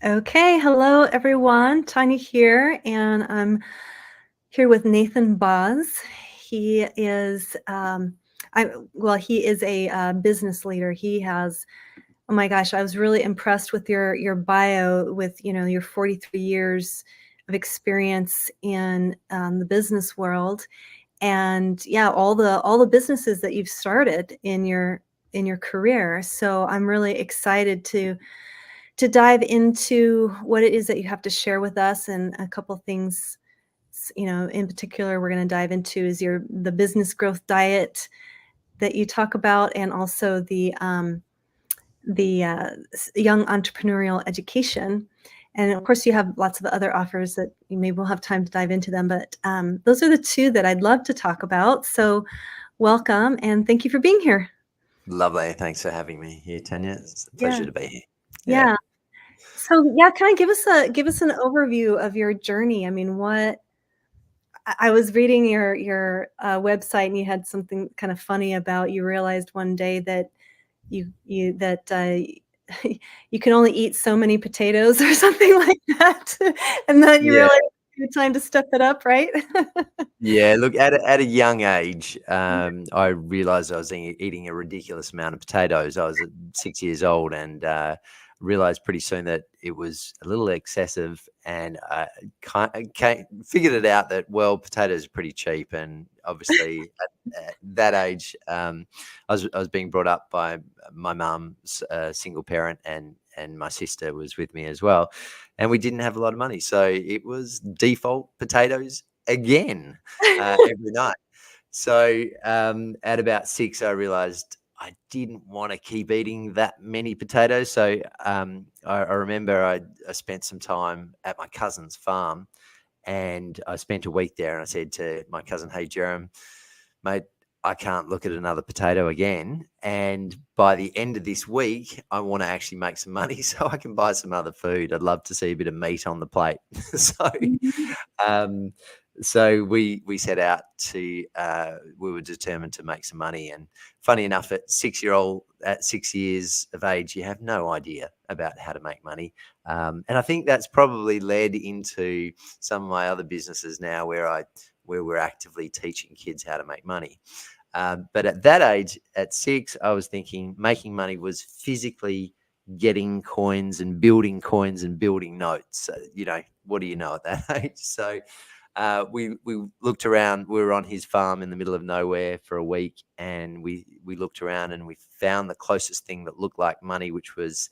Okay, hello everyone. Tanya here, and I'm here with Nathan Baws. He is, he is a business leader. He has, oh my gosh, I was really impressed with your bio with your 43 years of experience in the business world, and yeah, all the businesses that you've started in your career. So I'm really excited to dive into what it is that you have to share with us, and a couple things in particular we're going to dive into is the business growth diet that you talk about, and also the young entrepreneurial education. And of course you have lots of other offers that maybe we'll have time to dive into them, but those are the two that I'd love to talk about. So welcome, and thank you for being here. Lovely. Thanks for having me here, Tanya. It's a Yeah. pleasure to be here. Yeah. Yeah. So yeah, kind of give us an overview of your journey. I mean, what I was reading your website, and you had something kind of funny about, you realized one day that you that you can only eat so many potatoes or something like that, and then you Yeah. realized it's time to step it up, right? Yeah. Look, at a young age, I realized I was eating a ridiculous amount of potatoes. I was at 6 years old and realized pretty soon that it was a little excessive. And I figured it out that, well, potatoes are pretty cheap. And obviously, at that age, I was being brought up by my mum, single parent, and my sister was with me as well. And we didn't have a lot of money. So it was default potatoes again every night. So at about 6, I realized I didn't want to keep eating that many potatoes. So I remember I spent some time at my cousin's farm, and I spent a week there. And I said to my cousin, "Hey, Jerem, mate, I can't look at another potato again. And by the end of this week, I want to actually make some money so I can buy some other food. I'd love to see a bit of meat on the plate." so Mhm. um, so we set out to we were determined to make some money. And funny enough, at 6 years of age, you have no idea about how to make money. And I think that's probably led into some of my other businesses now, where we're actively teaching kids how to make money. But at that age, at 6, I was thinking making money was physically getting coins and building notes. What do you know at that age? So we looked around. We were on his farm in the middle of nowhere for a week, and we looked around and we found the closest thing that looked like money, which was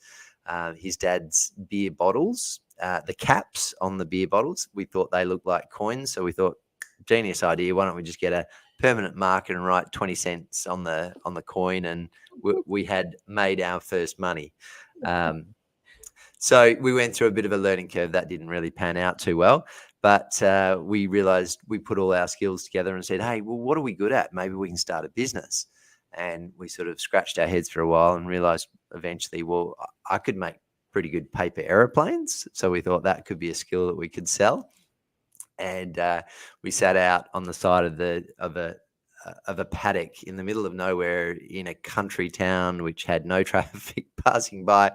his dad's beer bottles. The caps on the beer bottles, we thought they looked like coins, so we thought, genius idea. Why don't we just get a permanent marker and write 20 cents on the coin? And we had made our first money. So we went through a bit of a learning curve. That didn't really pan out too well. But we realized we put all our skills together and said, "Hey, well, what are we good at? Maybe we can start a business." And we sort of scratched our heads for a while and realized eventually, well, I could make pretty good paper aeroplanes. So we thought that could be a skill that we could sell. And we sat out on the side of a paddock in the middle of nowhere in a country town which had no traffic passing by.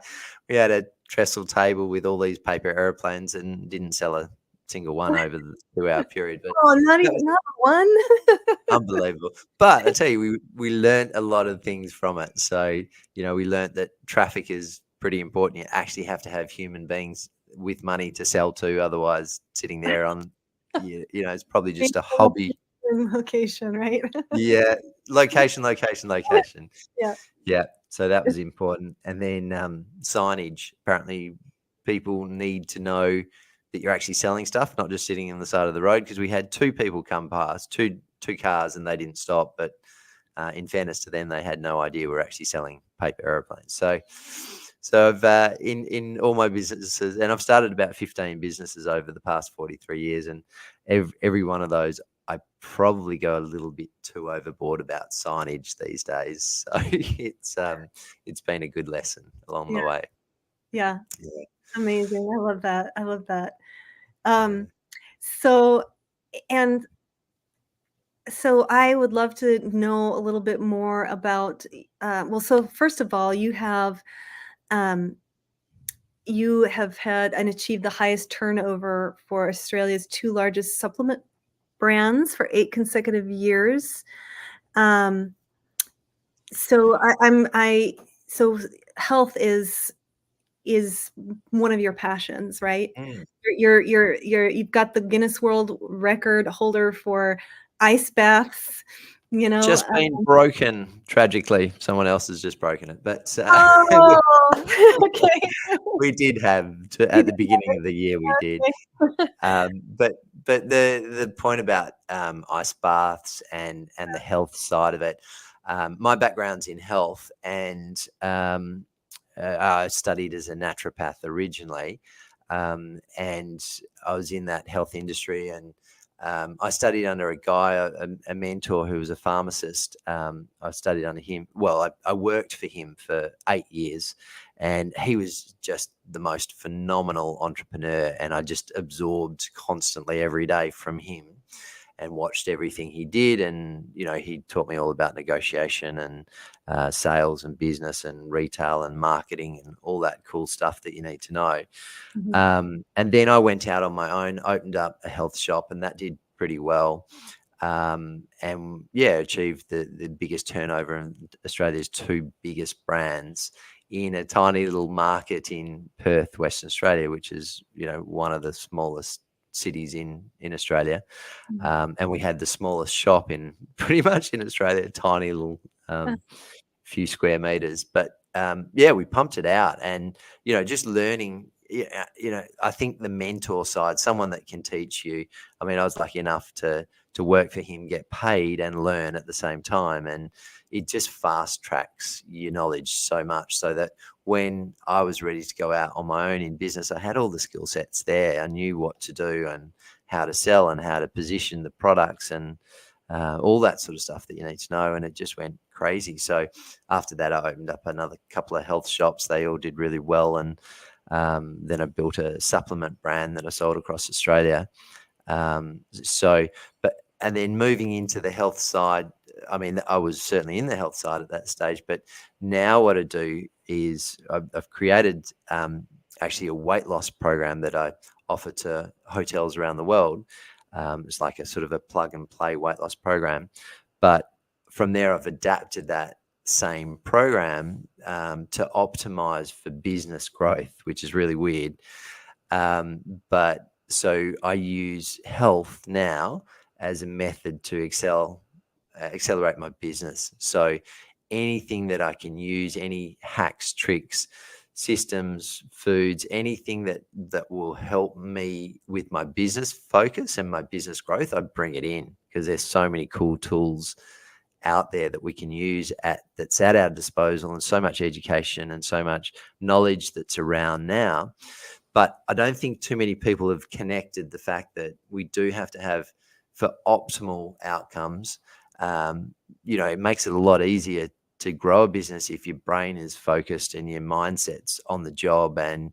We had a trestle table with all these paper aeroplanes and didn't sell a single one over the 2-hour period. But Oh, not that even was not one. unbelievable. But I tell you, we learned a lot of things from it. So we learned that traffic is pretty important. You actually have to have human beings with money to sell to, otherwise sitting there on it's probably just a hobby. Location, right? Yeah, location, location, location. Yeah. Yeah, so that was important. And then signage. Apparently, people need to know that you're actually selling stuff, not just sitting on the side of the road. Because we had 2 people come past, two cars, and they didn't stop. But in fairness to them, they had no idea we're actually selling paper aeroplanes. So I've in all my businesses, and I've started about 15 businesses over the past 43 years, and every one of those, I probably go a little bit too overboard about signage these days. So it's been a good lesson along Yeah. the way. Yeah. Yeah, Amazing. I love that. I love that. yeah. Um, so and so I would love to know a little bit more about, well, so first of all, you have, um, you have had and achieved the highest turnover for Australia's two largest supplement brands for 8 consecutive years. Um, so so health is one of your passions, right? Mm. You've got the Guinness World Record holder for ice baths, you know. Just been broken tragically. Someone else has just broken it, but Oh, okay. we did have You at the did beginning of the year. We did. okay. But the point about ice baths and the health side of it, my background's in health, and I studied as a naturopath originally, and I was in that health industry, and I studied under a guy, a mentor who was a pharmacist. I studied under him. Well, I worked for him for 8 years, and he was just the most phenomenal entrepreneur. And I just absorbed constantly every day from him and watched everything he did. And, he taught me all about negotiation and sales and business and retail and marketing and all that cool stuff that you need to know. Mhm. And then I went out on my own, opened up a health shop, and that did pretty well. And achieved the biggest turnover in Australia's two biggest brands in a tiny little market in Perth, Western Australia, which is, one of the smallest cities in Australia. And we had the smallest shop in pretty much in Australia, a tiny little few square meters. But we pumped it out, and just learning. I think the mentor side, someone that can teach you. I mean, I was lucky enough to work for him, get paid, and learn at the same time, and it just fast tracks your knowledge so much, so that when I was ready to go out on my own in business, I had all the skill sets there. I knew what to do and how to sell and how to position the products and all that sort of stuff that you need to know. And it just went crazy. So after that, I opened up another couple of health shops. They all did really well. And then I built a supplement brand that I sold across Australia. And then moving into the health side, I mean, I was certainly in the health side at that stage, but now what I do is I've created actually a weight loss program that I offer to hotels around the world. It's like a sort of a plug and play weight loss program. But from there, I've adapted that same program to optimize for business growth, which is really weird. But so I use health now as a method to accelerate my business. So anything that I can use, any hacks, tricks, systems, foods, anything that will help me with my business focus and my business growth, I bring it in, because there's so many cool tools out there that we can use that's at our disposal, and so much education and so much knowledge that's around now. But I don't think too many people have connected the fact that we do have to have, for optimal outcomes, it makes it a lot easier to grow a business if your brain is focused and your mindset's on the job and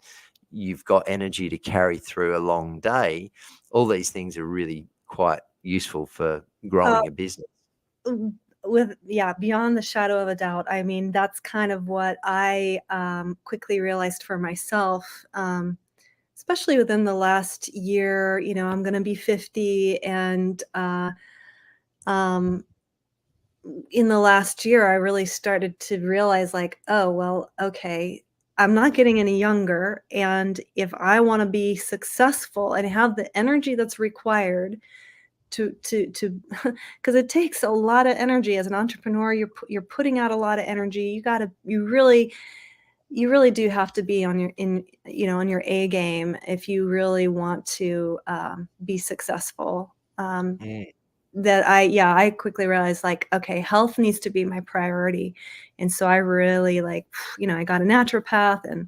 you've got energy to carry through a long day. All these things are really quite useful for growing a business. Beyond the shadow of a doubt. I mean, that's kind of what I quickly realized for myself, especially within the last year. I'm going to be 50, and in the last year, I really started to realize, like, oh, well, okay, I'm not getting any younger. And if I want to be successful and have the energy that's required to because it takes a lot of energy as an entrepreneur. You're putting out a lot of energy. You really do have to be on your A game if you really want to be successful. I quickly realized, like, okay, health needs to be my priority. And so I really, like, I got a naturopath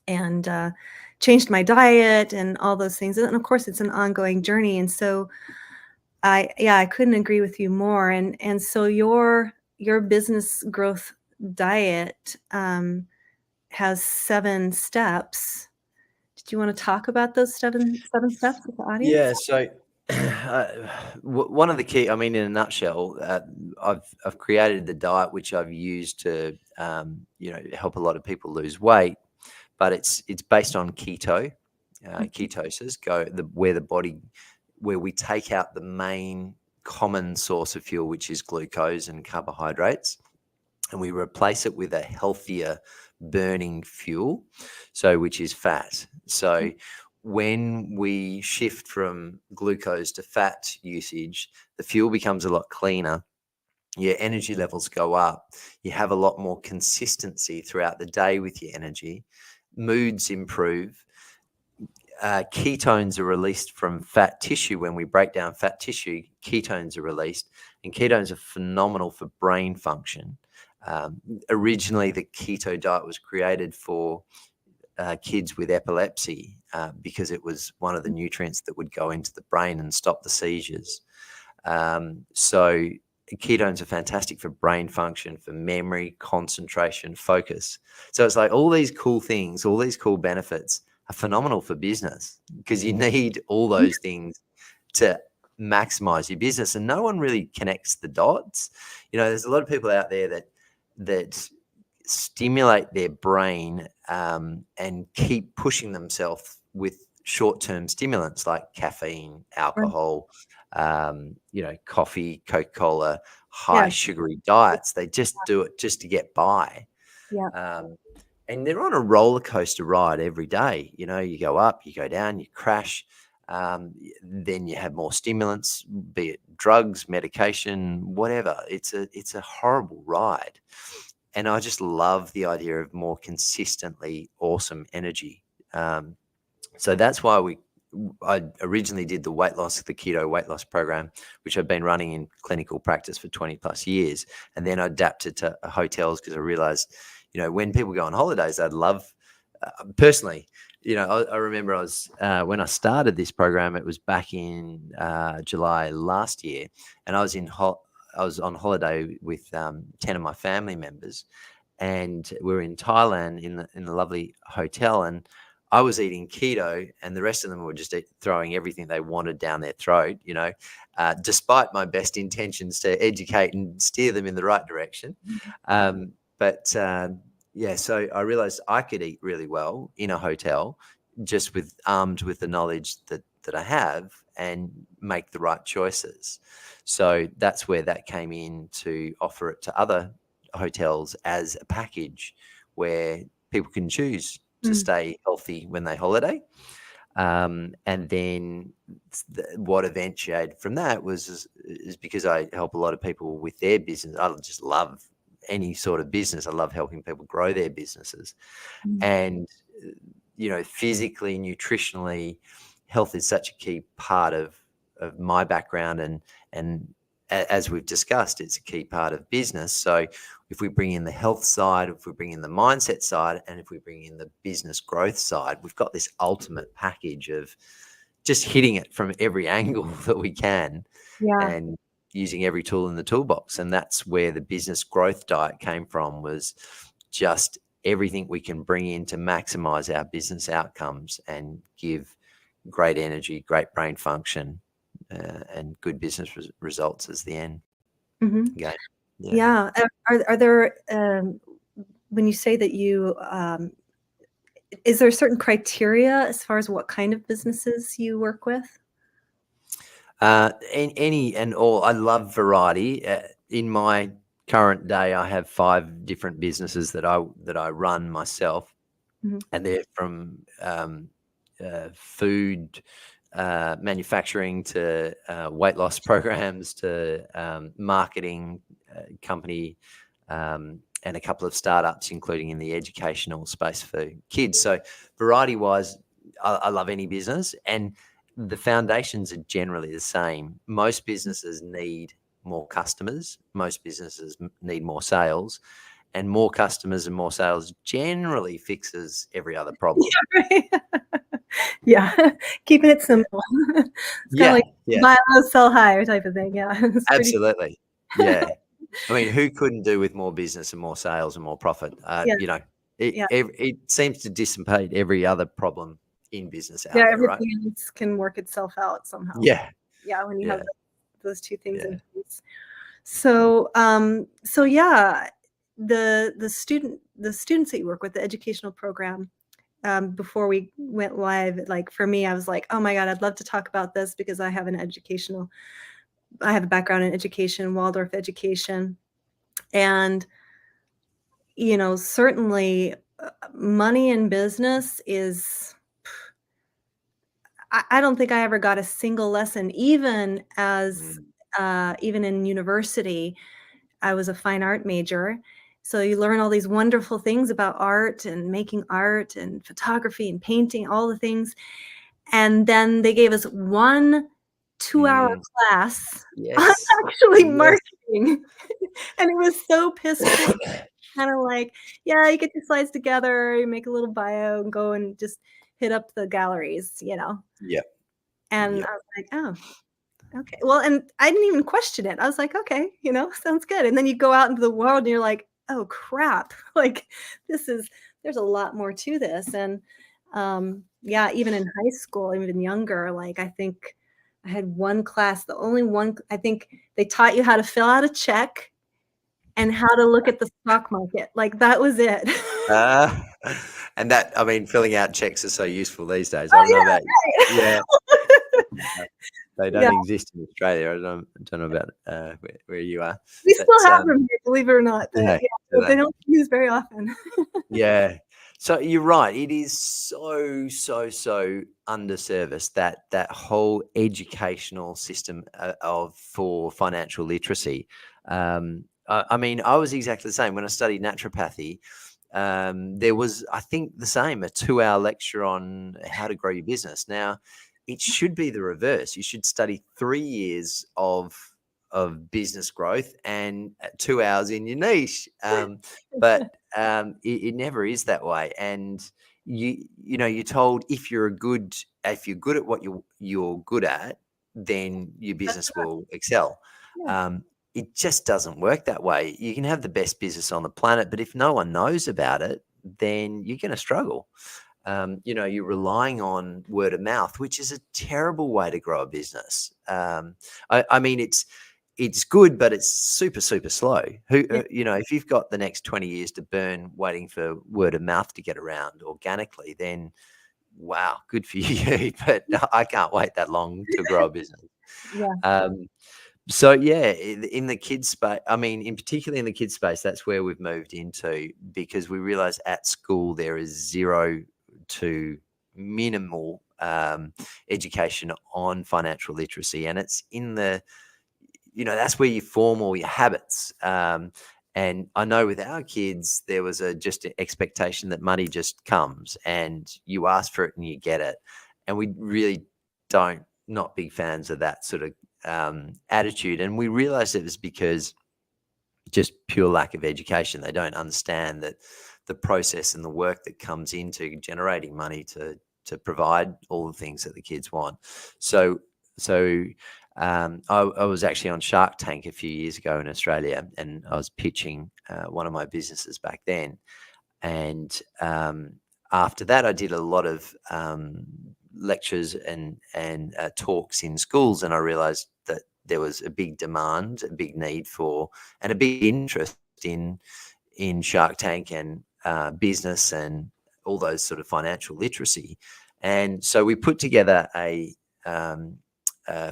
and changed my diet and all those things. And of course, it's an ongoing journey. And so I couldn't agree with you more. And so your business growth diet has 7 steps. Did you want to talk about those seven steps with the audience? Yeah. So one of the key, I mean, in a nutshell, I've created the diet which I've used to, help a lot of people lose weight. but it's based on ketosis, where we take out the main common source of fuel, which is glucose and carbohydrates, and we replace it with a healthier burning fuel, which is fat. So when we shift from glucose to fat usage, the fuel becomes a lot cleaner. Your energy levels go up. You have a lot more consistency throughout the day with your energy. Moods improve. Ketones are released from fat tissue. When we break down fat tissue, ketones are released, and ketones are phenomenal for brain function. Originally, the keto diet was created for kids with epilepsy because it was one of the nutrients that would go into the brain and stop the seizures. So ketones are fantastic for brain function, for memory, concentration, focus. So it's like all these cool things, all these cool benefits are phenomenal for business, because you need all those things to maximize your business, and no one really connects the dots. There's a lot of people out there that stimulate their brain and keep pushing themselves with short-term stimulants like caffeine, alcohol, coffee, Coca-Cola, high sugary diets. They just do it just to get by. And they're on a roller coaster ride every day. You go up, you go down, you crash. Then you have more stimulants, be it drugs, medication, whatever. It's a horrible ride. And I just love the idea of more consistently awesome energy. So that's why I originally did the keto weight loss program, which I've been running in clinical practice for 20 plus years. And then I adapted to hotels because I realized, when people go on holidays, I'd love, personally, I remember when I started this program, it was back in July last year, and I was on holiday with 10 of my family members, and we were in Thailand in a lovely hotel, and I was eating keto, and the rest of them were just throwing everything they wanted down their throat, despite my best intentions to educate and steer them in the right direction. So I realized I could eat really well in a hotel, just armed with the knowledge that I have, and make the right choices. So that's where that came in, to offer it to other hotels as a package where people can choose to stay healthy when they holiday. And then what eventuated from that is because I help a lot of people with their business. I just love any sort of business. I love helping people grow their businesses. And, physically, nutritionally, health is such a key part of my background. And as we've discussed, it's a key part of business. So if we bring in the health side, if we bring in the mindset side, and if we bring in the business growth side, we've got this ultimate package of just hitting it from every angle that we can, and using every tool in the toolbox. And that's where the business growth diet came from, was just everything we can bring in to maximize our business outcomes and give great energy, great brain function, and good business results as the end game. Are there, when you say that you, is there a certain criteria as far as what kind of businesses you work with? Any and all. I love variety. In my current day, I have 5 different businesses that I run myself, and they're from food manufacturing to weight loss programs to marketing company, and a couple of startups, including in the educational space for kids. So variety wise, I love any business, and the foundations are generally the same. Most businesses need more customers. Most businesses need more sales, and more customers and more sales generally fixes every other problem. Keeping it simple. It's kind of like buy low, sell high type of thing. Absolutely. I mean, who couldn't do with more business and more sales and more profit? It seems to dissipate every other problem in business out there, right? Everything else can work itself out somehow. When you have those two things in place. So the students that you work with, the educational program, before we went live, like for me, I was like, oh my God, I'd love to talk about this because I have a background in education, Waldorf education. And, certainly money in business is, I don't think I ever got a single lesson, even even in university. I was a fine art major. So you learn all these wonderful things about art and making art and photography and painting, all the things. And then they gave us one 2-hour class on Yes. actually Yes. marketing. And it was so piss poor. Kind of like, yeah, you get your slides together, you make a little bio and go and just hit up the galleries. Yep. And Yep. I was like, oh, okay. Well, and I didn't even question it. I was like, okay, sounds good. And then you go out into the world and you're like, oh crap. Like there's a lot more to this. And yeah, even in high school, even younger, like I think I had one class, the only one, I think they taught you how to fill out a check and how to look at the stock market. Like that was it. Uh, and that, I mean, filling out checks is so useful these days. I Oh don't know about, yeah, yeah, right. they Yeah, don't exist in Australia. I don't know about where you are, we but still have them here, believe it or not. do they? Yeah, Do but they they? don't use very often. Yeah. So you're right. It is so underserviced, that whole educational system for financial literacy. I mean, I was exactly the same when I studied naturopathy. There was, I think, the same, a 2-hour lecture on how to grow your business. Now, it should be the reverse. You should study 3 years of business growth and 2 hours in your niche. But it never is that way. And you're told if you're good at what you're good at, then your That's business right. will excel. Yeah. Um, it just doesn't work that way. You can have the best business on the planet, but if no one knows about it, then you're going to struggle. You're relying on word of mouth, which is a terrible way to grow a business. I mean, it's good, but it's super slow. Yeah. If you've got the next 20 years to burn waiting for word of mouth to get around organically, then wow, good for you. But I can't wait that long to grow a business. Yeah. Um, so yeah, in the kids space, I mean, in particularly in the kids space, that's where we've moved into, because we realize at school there is zero to minimal education on financial literacy, and it's in that's where you form all your habits. And I know with our kids, there was just an expectation that money just comes and you ask for it and you get it. And we really not big fans of that sort of attitude. And we realized it was because just pure lack of education. They don't understand that the process and the work that comes into generating money to provide all the things that the kids want. I was actually on Shark Tank a few years ago in Australia, and I was pitching one of my businesses back then. And after that, I did a lot of lectures and talks in schools, and I realized that there was a big demand, a big need for, and a big interest in Shark Tank and business and all those sort of financial literacy. And so we put together a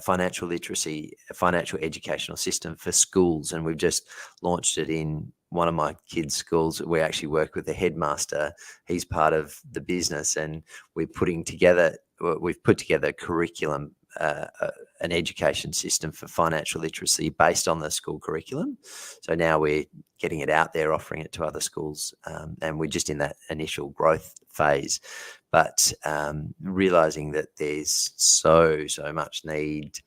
financial literacy, a financial educational system for schools, and we've just launched it in one of my kids' schools. We actually work with the headmaster. He's part of the business, and we've put together a curriculum, an education system for financial literacy based on the school curriculum. So now we're getting it out there, offering it to other schools, and we're just in that initial growth phase. But realizing that there's so much need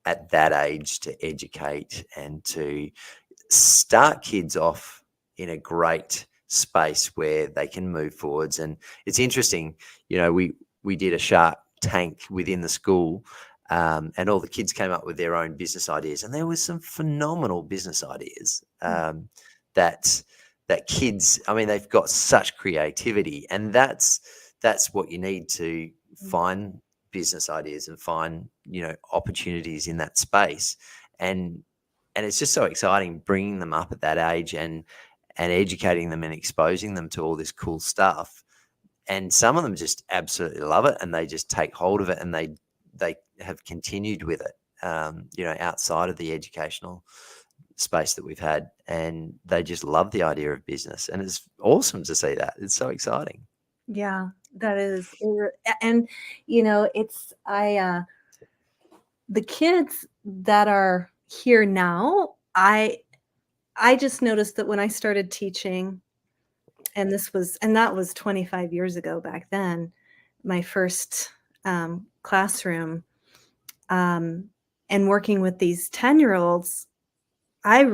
at that age to educate and to start kids off in a great space where they can move forwards. And it's interesting, we did a Shark Tank within the school, and all the kids came up with their own business ideas, and there was some phenomenal business ideas that kids, I mean, they've got such creativity, and that's what you need to find business ideas and find opportunities in that space. And it's just so exciting bringing them up at that age and educating them and exposing them to all this cool stuff. and some of them just absolutely love it, and they just take hold of it, and they have continued with it, outside of the educational space that we've had, and they just love the idea of business, and it's awesome to see that. It's so exciting. Yeah, that is. And it's the kids that are here now, I just noticed that when I started teaching, and that was 25 years ago back then, my first classroom, um, and working with these 10-year-olds, they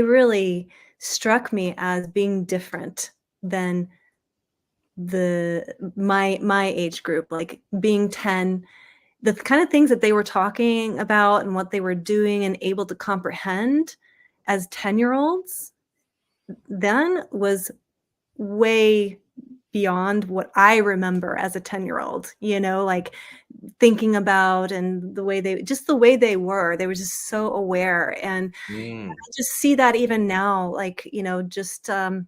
really struck me as being different than my age group, like being 10. The kind of things that they were talking about and what they were doing and able to comprehend as 10-year-olds then was way beyond what I remember as a 10-year-old, like thinking about, and the way they were just so aware. And Mm, I just see that even now, like, just I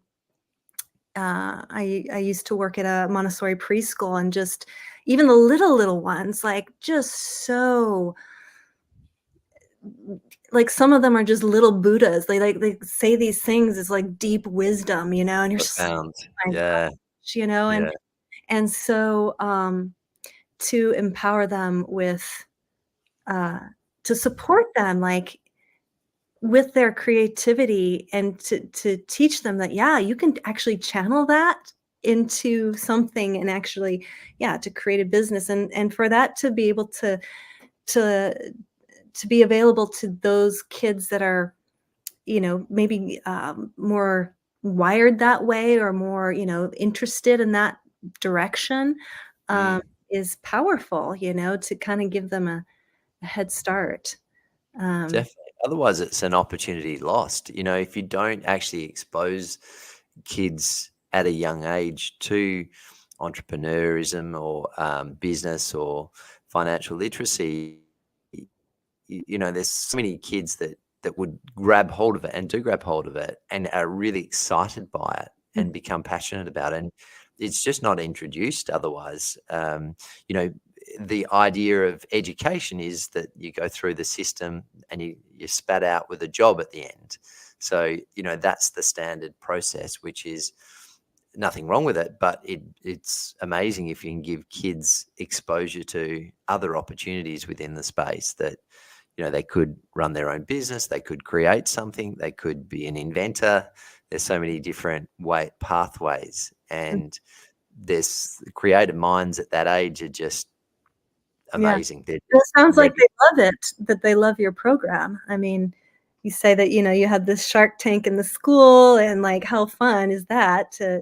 used to work at a Montessori preschool, and just even the little ones, like, just so, like, some of them are just little Buddhas. They say these things as like deep wisdom, and you're just like, profound. "Oh my Yeah, gosh," yeah. and so to empower them with uh to support them, like, with their creativity, and to teach them that, yeah, you can actually channel that into something, and actually, yeah, to create a business, and for that to be able to to be available to those kids that are, maybe more wired that way, or more, interested in that direction, um, Mm. is powerful, to kind of give them a head start. um, Definitely. Otherwise, it's an opportunity lost. If you don't actually expose kids at a young age to entrepreneurism, or business, or financial literacy, there's so many kids that would grab hold of it, and do grab hold of it, and are really excited by it, mm, and become passionate about it. And it's just not introduced otherwise. You know, the idea of education is that you go through the system, and you spat out with a job at the end. So, that's the standard process, which is nothing wrong with it, but it's amazing if you can give kids exposure to other opportunities within the space, that they could run their own business, they could create something, they could be an inventor. There's so many different pathways, mm, and there's creative minds at that age are just yeah. amazing. They're It just sounds like ready. they love it, that they love your program. I mean, you say that, you had this Shark Tank in the school, and, like, how fun is that to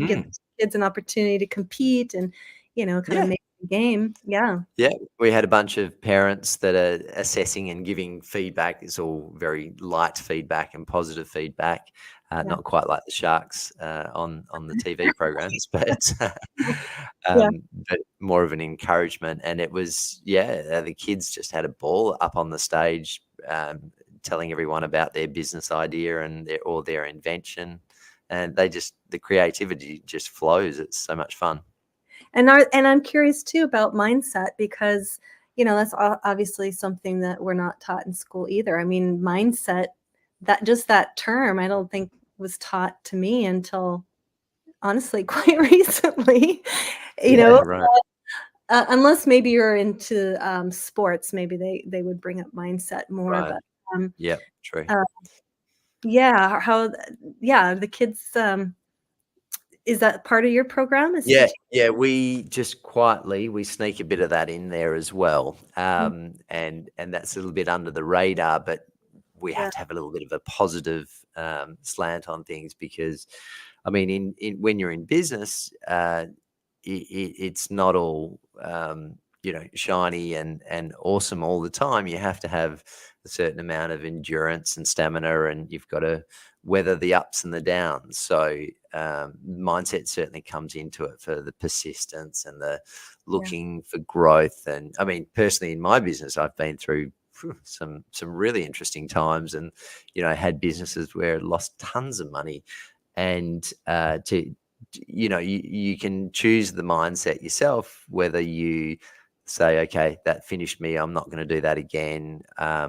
give Mm, kids an opportunity to compete, and, kind of yeah. make the game. Yeah. Yeah, we had a bunch of parents that are assessing and giving feedback. It's all very light feedback and positive feedback, Yeah. not quite like the Sharks on the TV programs, but Yeah. but more of an encouragement. And it was, the kids just had a ball up on the stage, telling everyone about their business idea and their invention, and the creativity just flows. It's so much fun. And I'm curious too about mindset, because, that's obviously something that we're not taught in school either. I mean, mindset, that term, I don't think was taught to me until, honestly, quite recently. You Yeah, know, right. unless maybe you're into sports, maybe they would bring up mindset more. Right. But um, Yep, true. uh, yeah, yeah, the kids. Is that part of your program? Is Yeah, teaching? yeah, we just quietly we sneak a bit of that in there as well, Mm, and that's a little bit under the radar, but we yeah, have to have a little bit of a positive slant on things, because, I mean, in when you're in business, it's not all shiny and awesome all the time. You have to have a certain amount of endurance and stamina, and you've got to weather the ups and the downs. So mindset certainly comes into it, for the persistence and the yeah, looking for growth. And I mean, personally, in my business, I've been through some really interesting times, and had businesses where I lost tons of money, and you can choose the mindset yourself, whether you say, okay, that finished me, I'm not going to do that again. I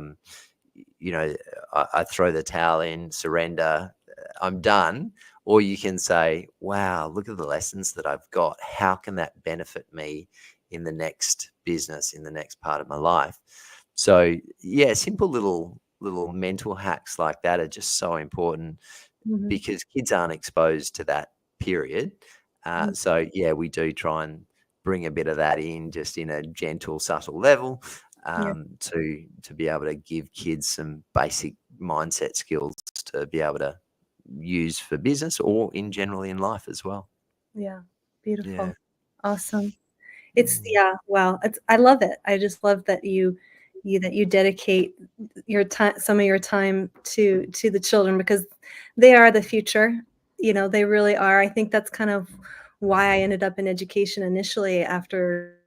throw the towel in, surrender, I'm done. Or you can say, wow, look at the lessons that I've got. How can that benefit me in the next business, in the next part of my life? So yeah, simple little mental hacks like that are just so important, Mhm. because kids aren't exposed to that period. Mhm. So yeah, we do try and bring a bit of that in, just in a gentle, subtle level, Yeah. to be able to give kids some basic mindset skills to be able to use for business or in general in life as well. Yeah. Yeah. Beautiful. Awesome. It's Mm. yeah, wow. I love it. I just love that you dedicate your time, some of your time to the children, because they are the future. They really are. I think that's kind of why I ended up in education initially. After,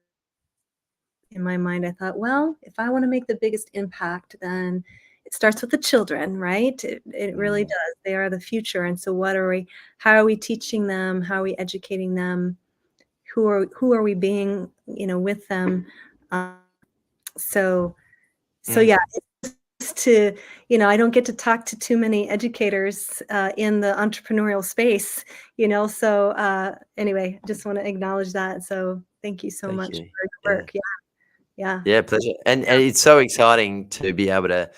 in my mind, I thought, well, if I want to make the biggest impact, then it starts with the children, right? It really Mm. does. They are the future. And so how are we teaching them? How are we educating them? Who are we being, with them? Um, so so Mm. yeah, it's to, I don't get to talk to too many educators in the entrepreneurial space, so anyway, just want to acknowledge that. So thank you so Thank much you. for your Yeah. work. Yeah. Yeah. Yeah, pleasure. And it's so exciting to be able to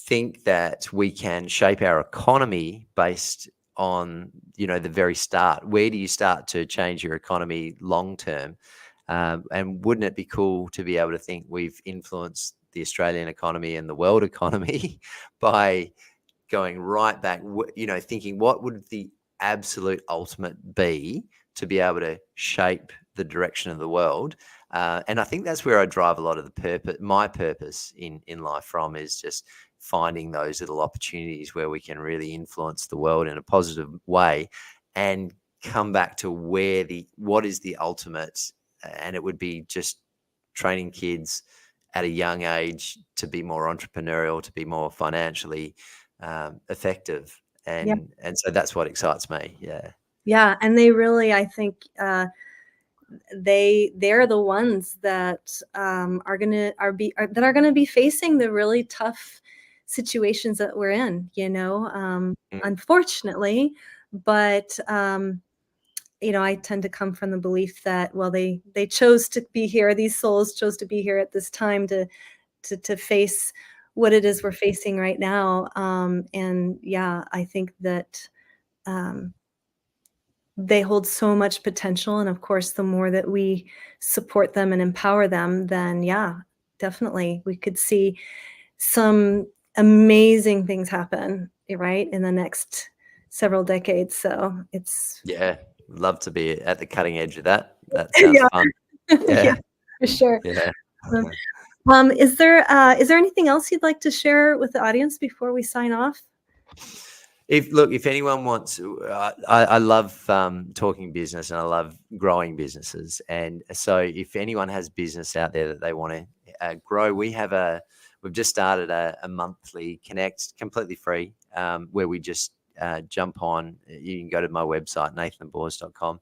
think that we can shape our economy based on, the very start. Where do you start to change your economy long term? And wouldn't it be cool to be able to think we've influenced the Australian economy and the world economy by going right back, thinking what would the absolute ultimate be to be able to shape the direction of the world. And I think that's where I drive a lot of the purpose, my purpose in life from, is just finding those little opportunities where we can really influence the world in a positive way, and come back to what is the ultimate. And it would be just training kids at a young age to be more entrepreneurial, to be more financially effective, Yeah. and so that's what excites me. Yeah. Yeah. And they really, I think, they're the ones that that are gonna be facing the really tough situations that we're in, Mm. unfortunately. But I tend to come from the belief that, well, they chose to be here. These souls chose to be here at this time to face what it is we're facing right now. And yeah, I think that um, they hold so much potential. And of course, the more that we support them and empower them, then yeah, definitely we could see some amazing things happen, right, in the next several decades. So it's Yeah, love to be at the cutting edge of that. That sounds yeah, fun. yeah, Yeah. for sure. Yeah. Um, is there anything else you'd like to share with the audience before we sign off? If anyone wants, I love talking business, and I love growing businesses. And so, if anyone has business out there that they want to grow, we've just started a monthly connect, completely free, where we just jump on. You can go to my website, nathanbaws.com,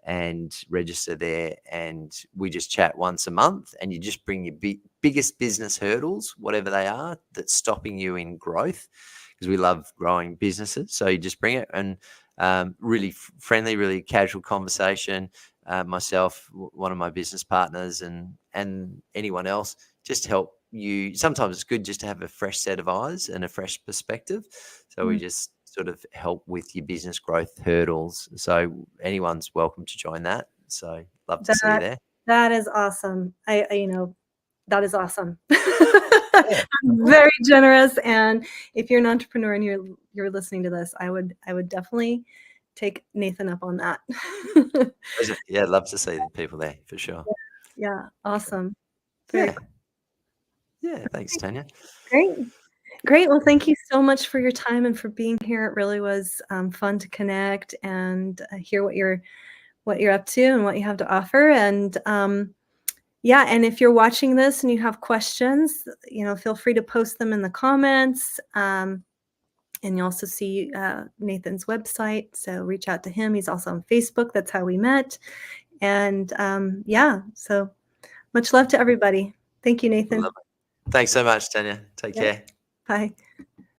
and register there, and we just chat once a month, and you just bring your biggest business hurdles, whatever they are, that's stopping you in growth, because we love growing businesses. So you just bring it, and really friendly, really casual conversation. Myself, one of my business partners, and anyone else, just help you. Sometimes it's good just to have a fresh set of eyes and a fresh perspective. So we Mm, just sort of help with your business growth hurdles. So anyone's welcome to join that. So love to see you that there. that is awesome. That is awesome. Yeah. I'm very generous, and if you're an entrepreneur and you're listening to this, I would definitely take Nathan up on that. Pleasure. Yeah, love to see the people there for sure. Yeah, awesome. Very Yeah. Yeah. Thanks, Tanya. great. Great. Well, thank you so much for your time and for being here. It really was fun to connect and hear what you're up to and what you have to offer. And yeah, and if you're watching this and you have questions, feel free to post them in the comments. And you also see Nathan's website. So reach out to him. He's also on Facebook. That's how we met. And yeah, so much love to everybody. Thank you, Nathan. Thanks so much, Tanya. Take Yep. care. Bye.